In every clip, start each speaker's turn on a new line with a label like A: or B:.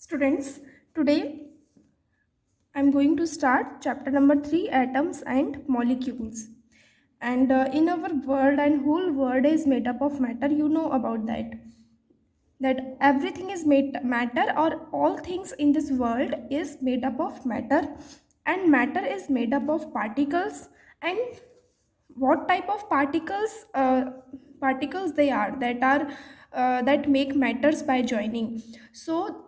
A: Students, today I'm going to start chapter number 3, atoms and molecules. And in our world and whole world is made up of matter. You know about that everything is made matter, or all things in this world is made up of matter, and matter is made up of particles. And what type of particles they are that make matters by joining. So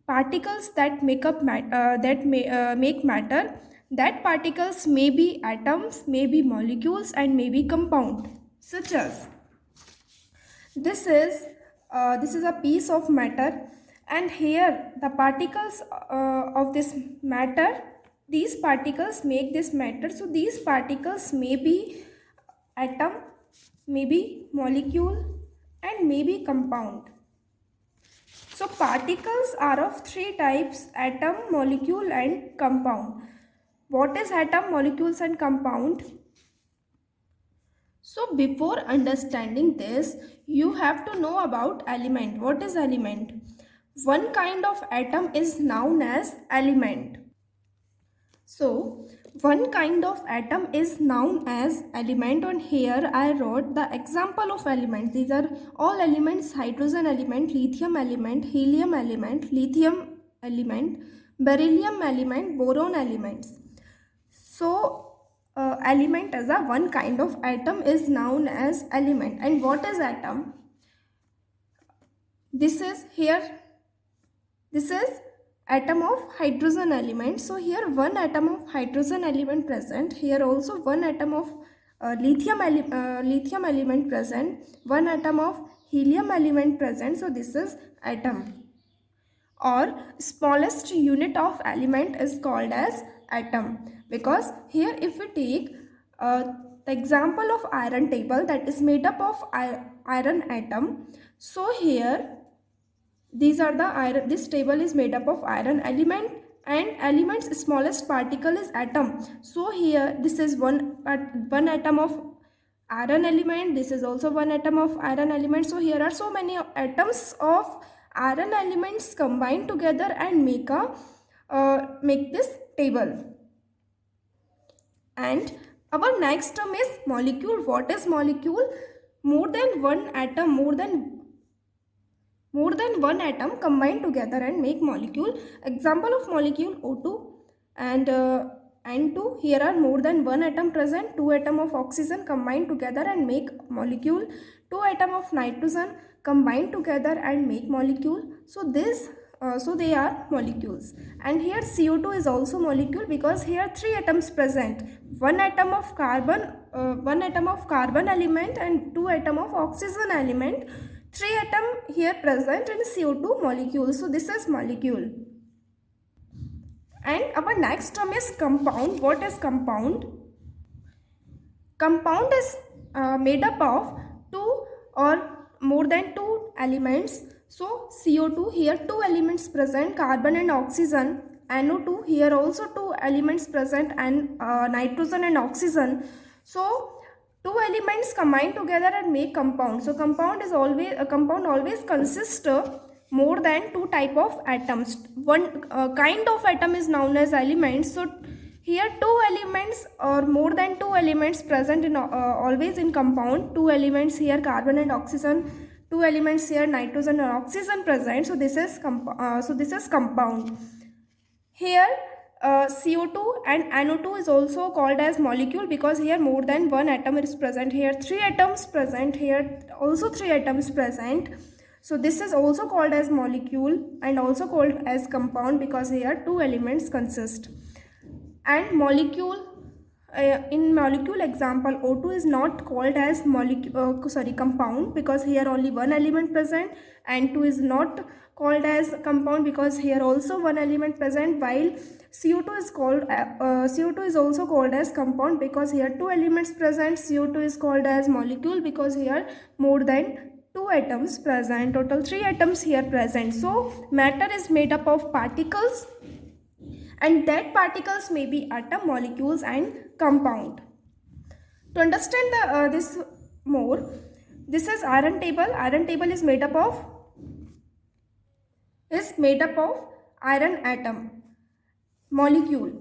A: particles that make up make matter, that particles may be atoms, may be molecules, and may be compound, such as this is a piece of matter, and here the particles of this matter, these particles make this matter. So these particles may be atom, may be molecule, and may be compound. So particles are of three types: atom, molecule, and compound. What is atom, molecules, and compound? So before understanding this, you have to know about element. What is element? One kind of atom is known as element. So one kind of atom is known as element, and here I wrote the example of elements. These are all elements: hydrogen element, lithium element, helium element, lithium element, beryllium element, boron elements. So element as a one kind of atom is known as element. And what is atom? This is atom of hydrogen element. So here one atom of hydrogen element present, here also one atom of lithium element present, one atom of helium element present. So this is atom, or smallest unit of element is called as atom. Because here if we take the example of iron table, that is made up of iron atom. So here these are the iron, this table is made up of iron element, and element's smallest particle is atom. So here this is one atom of iron element, this is also one atom of iron element. So here are so many atoms of iron elements combined together and make this table. And our next term is molecule. What is molecule? More than one atom, more than one atom combined together and make molecule. Example of molecule: O2 and N2. Here are more than one atom present. Two atom of oxygen combined together and make molecule. Two atom of nitrogen combined together and make molecule. So they are molecules. And here CO2 is also molecule, because here three atoms present: one atom of carbon element, and two atom of oxygen element. Three atom here present in CO2 molecule. So this is molecule. And our next term is compound. What is compound? Compound is made up of two or more than two elements. So CO2, here two elements present, carbon and oxygen. NO2, here also two elements present, and nitrogen and oxygen. So two elements combine together and make compound. So compound always consists more than two type of atoms. One kind of atom is known as elements. So here two elements or more than two elements present in always in compound. Two elements here, carbon and oxygen. Two elements here, nitrogen and oxygen present. So this is compound. Here CO2 and NO2 is also called as molecule, because here more than one atom is present. Here three atoms present, here also three atoms present. So this is also called as molecule and also called as compound, because here two elements consist. And molecule, in molecule example, O2 is not called as compound, because here only one element present, and 2 is not called as compound because here also one element present, while CO2 is also called as compound because here two elements present. CO2 is called as molecule because here more than two atoms present, total three atoms here present. So matter is made up of particles, and that particles may be atom, molecules, and compound. To understand this more, this is iron table. Iron table is made up of iron atom molecule.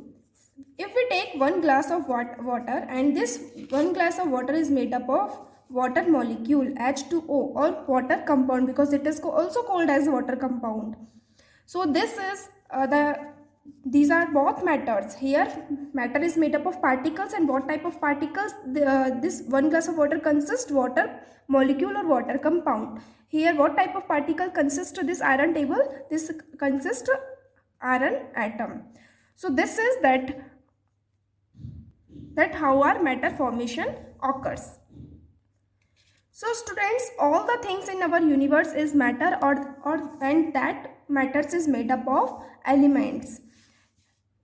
A: If we take one glass of water, and this one glass of water is made up of water molecule H2O or water compound, because it is also called as water compound. So this is these are both matters. Here matter is made up of particles, and what type of particles? This one glass of water consists water molecule or water compound. Here what type of particle consists to this iron table? This consists iron atom. So this is that how our matter formation occurs. So students, all the things in our universe is matter, and that matters is made up of elements,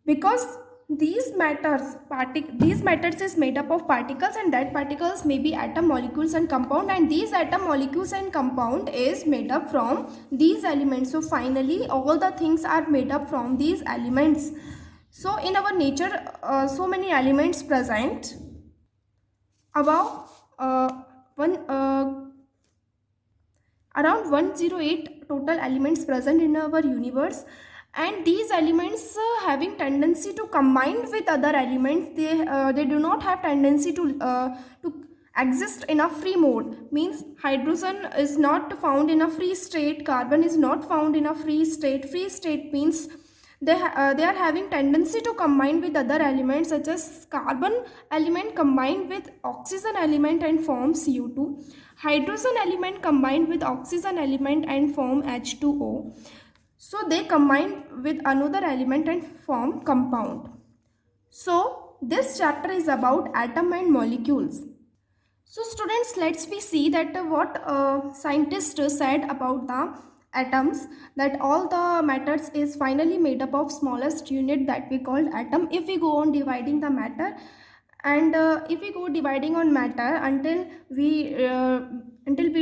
A: because these matters is made up of particles, and that particles may be atom, molecules and compound, and these atom, molecules and compound is made up from these elements. So finally all the things are made up from these elements. So in our nature so many elements present. Above around 108 total elements present in our universe, and these elements having tendency to combine with other elements. They do not have tendency to exist in a free mode. Means hydrogen is not found in a free state, carbon is not found in a free state. Free state means they are having tendency to combine with other elements, such as carbon element combined with oxygen element and form CO2. Hydrogen element combined with oxygen element and form H2O. So they combine with another element and form compound. So this chapter is about atom and molecules. So students, let's we see that what scientists said about the atoms, that all the matters is finally made up of smallest unit that we called atom. If we go on dividing the matter, and if we go dividing on matter until we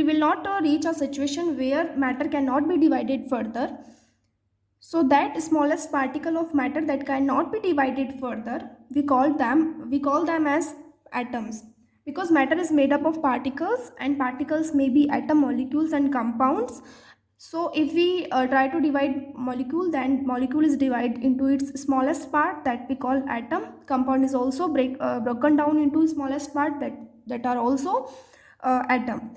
A: will not reach a situation where matter cannot be divided further. So that smallest particle of matter that cannot be divided further, we call them as atoms, because matter is made up of particles, and particles may be atom, molecules and compounds. So if we try to divide molecule, then molecule is divided into its smallest part, that we call atom. Compound is also broken down into smallest part, that are also atom.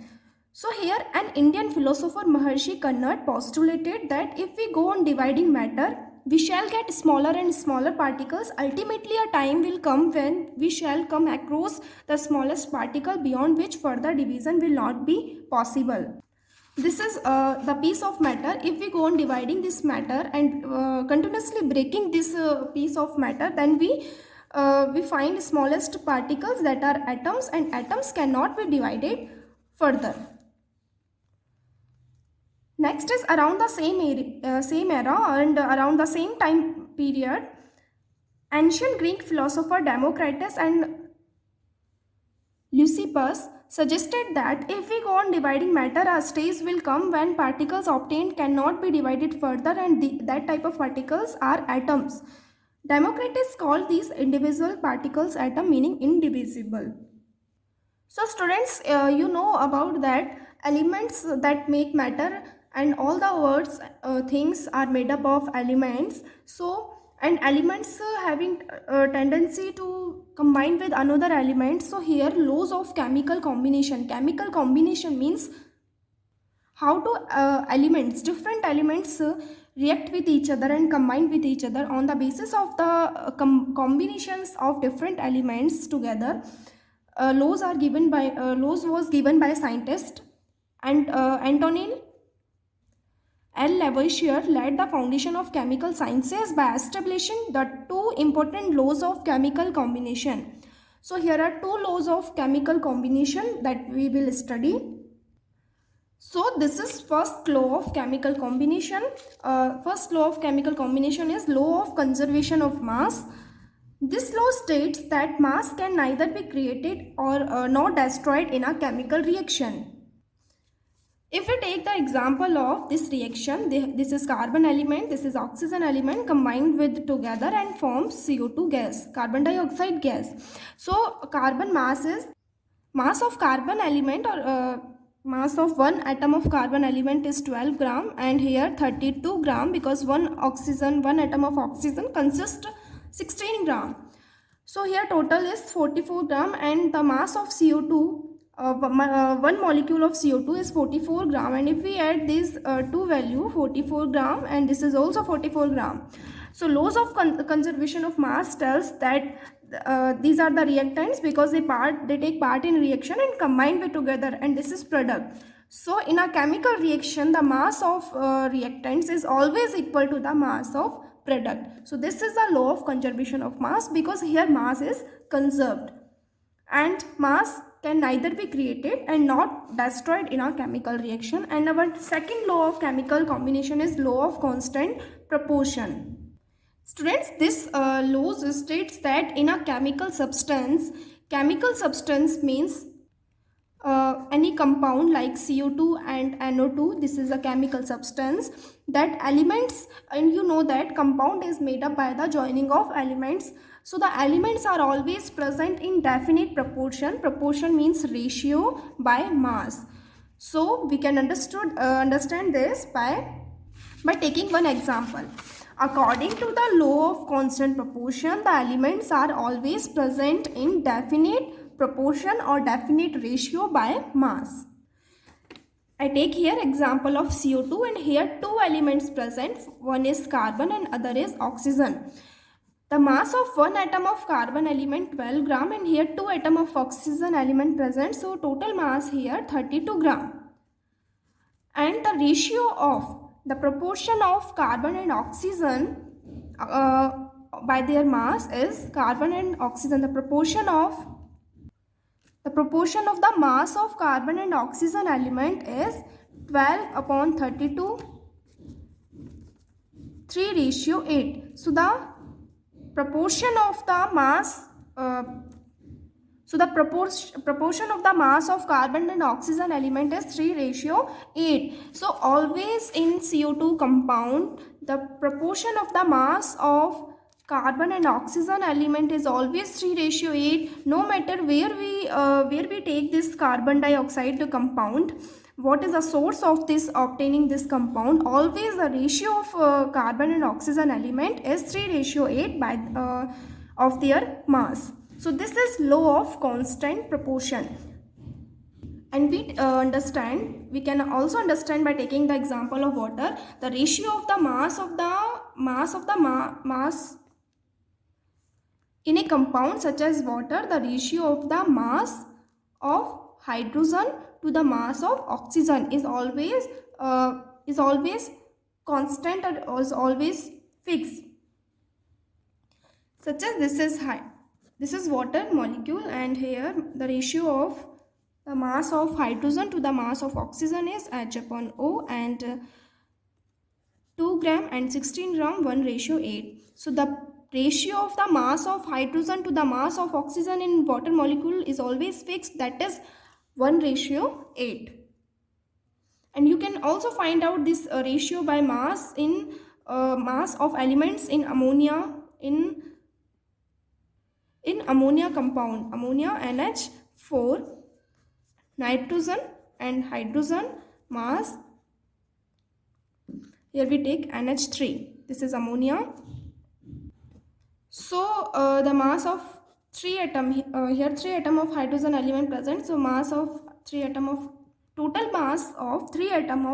A: So here an Indian philosopher, Maharshi Kannad, postulated that if we go on dividing matter, we shall get smaller and smaller particles. Ultimately a time will come when we shall come across the smallest particle, beyond which further division will not be possible. This is the piece of matter. If we go on dividing this matter and continuously breaking this piece of matter, then we find smallest particles, that are atoms, and atoms cannot be divided further. Next is around the same era and around the same time period, ancient Greek philosopher Democritus and Leucippus suggested that if we go on dividing matter, a stage will come when particles obtained cannot be divided further, and that type of particles are atoms. Democritus called these individual particles atom, meaning indivisible. So students, you know about that elements that make matter, and all the words things are made up of elements. So, and elements having tendency to combine with another element. So here laws of chemical combination. Chemical combination means how to different elements react with each other and combine with each other on the basis of the combinations of different elements together. Laws was given by scientist, and Antonin L. Lavoisier laid the foundation of chemical sciences by establishing the two important laws of chemical combination. So here are two laws of chemical combination that we will study. So this is first law of chemical combination. First law of chemical combination is law of conservation of mass. This law states that mass can neither be created or nor destroyed in a chemical reaction. If we take the example of this reaction, this is carbon element, this is oxygen element combined with together and forms CO2 gas, carbon dioxide gas. So carbon mass is mass of carbon element, or mass of one atom of carbon element is 12 gram, and here 32 gram, because one atom of oxygen consists 16 gram. So here total is 44 gram, and the mass of CO2, one molecule of CO2 is 44 gram, and if we add these two value, 44 gram and this is also 44 gram. So laws of conservation of mass tells that these are the reactants, because they take part in reaction and combine it together, and this is product. So in a chemical reaction, the mass of reactants is always equal to the mass of product. So this is the law of conservation of mass, because here mass is conserved, and mass can neither be created and not destroyed in a chemical reaction. And our second law of chemical combination is law of constant proportion. Students, this law states that in a chemical substance means any compound like CO2 and NO2, this is a chemical substance, that elements, and you know that compound is made up by the joining of elements. So the elements are always present in definite proportion. Proportion means ratio by mass. So we can understand this by taking one example. According to the law of constant proportion, the elements are always present in definite proportion or definite ratio by mass. I take here example of CO2, and here two elements present. One is carbon and other is oxygen. The mass of one atom of carbon element 12 gram, and here two atom of oxygen element present. So total mass here 32 gram. And the ratio of the proportion of carbon and oxygen by their mass is carbon and oxygen. The proportion of the mass of carbon and oxygen element is 12 upon 32, 3:8. So the proportion of the mass proportion of the mass of carbon and oxygen element is 3:8. So always in CO2 compound, the proportion of the mass of carbon and oxygen element is always 3:8. No matter where we take this carbon dioxide compound, what is the source of this obtaining this compound, always the ratio of carbon and oxygen element is 3:8 by of their mass. So this is law of constant proportion, and we can also understand by taking the example of water. The ratio of the mass in a compound such as water, the ratio of the mass of hydrogen to the mass of oxygen is always constant or is always fixed. Such as this is water molecule, and here the ratio of the mass of hydrogen to the mass of oxygen is H upon O, and 2 gram and 16 gram 1:8. So the ratio of the mass of hydrogen to the mass of oxygen in water molecule is always fixed, that is 1:8. And you can also find out this ratio by mass in mass of elements in ammonia, in ammonia compound, ammonia NH4, nitrogen and hydrogen mass. Here we take NH3. This is ammonia. So the mass of 3 atom, here 3 atom of hydrogen element present. So mass of 3 atom of, total mass of 3 atom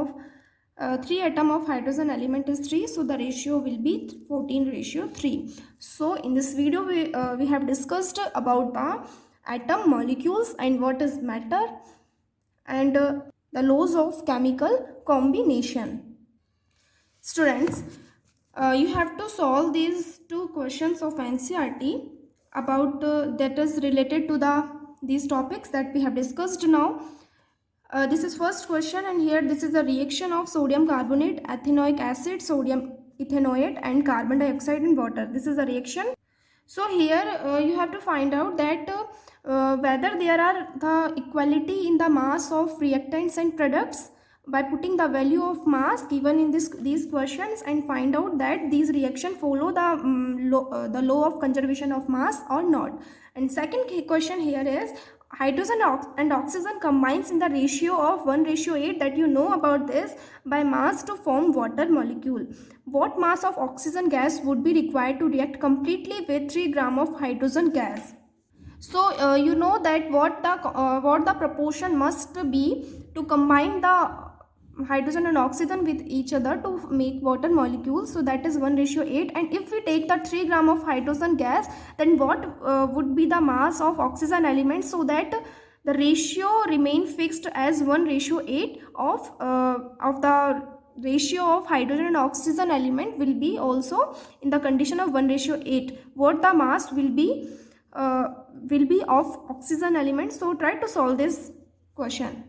A: of hydrogen element is 3. So the ratio will be 14:3. So in this video we have discussed about the atom, molecules, and what is matter, and the laws of chemical combination. Students, you have to solve these two questions of NCERT about that is related to these topics that we have discussed now. This is first question, and here this is a reaction of sodium carbonate, ethanoic acid, sodium ethanoate, and carbon dioxide in water. This is a reaction. So here you have to find out that whether there are the equality in the mass of reactants and products by putting the value of mass given in these questions, and find out that these reactions follow the law of conservation of mass or not. And second question here is, hydrogen and oxygen combines in the ratio of 1:8, that you know about this, by mass to form water molecule. What mass of oxygen gas would be required to react completely with 3 gram of hydrogen gas? So you know that what the proportion must be to combine the hydrogen and oxygen with each other to make water molecules. So that is 1:8. And if we take the 3 gram of hydrogen gas, then what would be the mass of oxygen element, so that the ratio remain fixed as 1:8 of the ratio of hydrogen and oxygen element will be also in the condition of 1:8. What the mass will be of oxygen element. So try to solve this question.